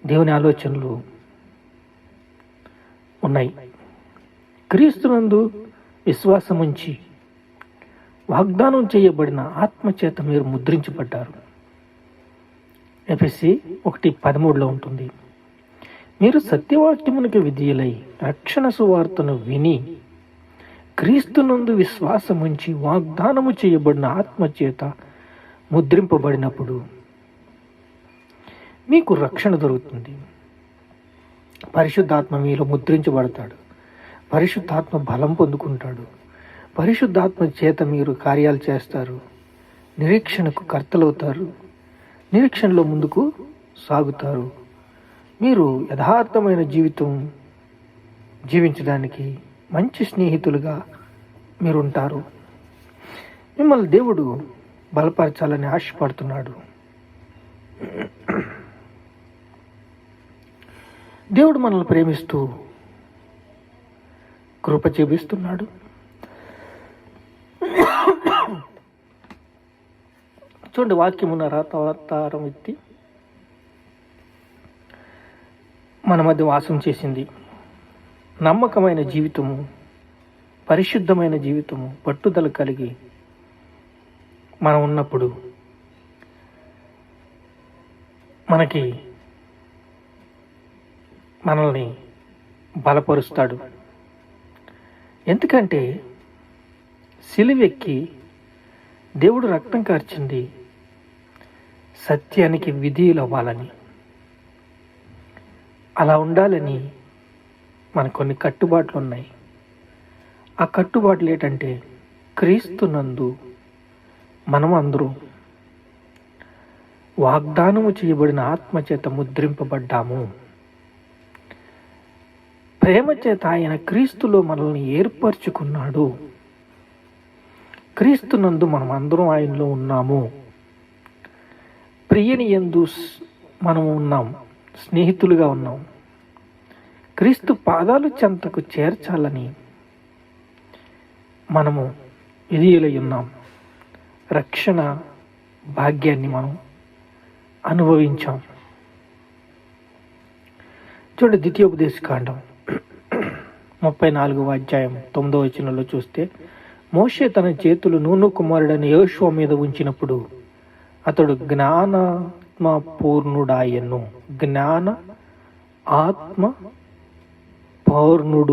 దేవుని ఆలోచనలు ఉన్నాయి. క్రీస్తునందు విశ్వాసముంచి వాగ్దానం చేయబడిన ఆత్మచేత మీరు ముద్రించబడ్డారు. ఎఫెసీ 1:13 ఉంటుంది. మీరు సత్యవాక్యమునకు విధేయులై రక్షణ సువార్తను విని క్రీస్తునందు విశ్వాసముంచి వాగ్దానము చేయబడిన ఆత్మచేత ముద్రింపబడినప్పుడు మీకు రక్షణ దొరుకుతుంది. పరిశుద్ధాత్మ మీలో ముద్రించబడతాడు. పరిశుద్ధాత్మ బలం పొందుకుంటాడు. పరిశుద్ధాత్మ చేత మీరు కార్యాలు చేస్తారు. నిరీక్షణకు కర్తలవుతారు. నిరీక్షణలో ముందుకు సాగుతారు. మీరు యథార్థమైన జీవితం జీవించడానికి మంచి స్నేహితులుగా మీరుంటారు. మిమ్మల్ని దేవుడు బలపరచాలని ఆశపడుతున్నాడు. దేవుడు మనల్ని ప్రేమిస్తూ కృప చూపిస్తున్నాడు. చూడండి, వాక్యమున్న అవతారం ఎత్తి మన మధ్య వాసం చేసింది. నమ్మకమైన జీవితము, పరిశుద్ధమైన జీవితము, పట్టుదల కలిగి మనం ఉన్నప్పుడు మనల్ని బలపరుస్తాడు. ఎందుకంటే సిలువెక్కి దేవుడు రక్తం కార్చింది సత్యానికి విధేయులు అవ్వాలని. అలా ఉండాలని మనకు కొన్ని కట్టుబాట్లు ఉన్నాయి. ఆ కట్టుబాట్లు ఏంటంటే క్రీస్తునందు మనం అందరూ వాగ్దానము చేయబడిన ఆత్మచేత ముద్రింపబడ్డాము. ప్రేమ చేత ఆయన క్రీస్తులో మనల్ని ఏర్పరచుకున్నాడు. క్రీస్తునందు మనం అందరం ఆయనలో ఉన్నాము. ప్రియని యందు మనము ఉన్నాం, స్నేహితులుగా ఉన్నాం. క్రీస్తు పాదాలు చెంతకు చేర్చాలని మనము విధేయులై ఉన్నాం. రక్షణ భాగ్యాన్ని మనం అనుభవించాం. చూడండి, ద్వితీయోపదేశకాండం 34వ అధ్యాయం 9వ వచనంలో చూస్తే, మోషే తన చేతులు నూను కుమారుడైన యోషువ మీద ఉంచినప్పుడు అతడు జ్ఞానాత్మ పూర్ణుడాయను. జ్ఞాన ఆత్మ పూర్ణుడు.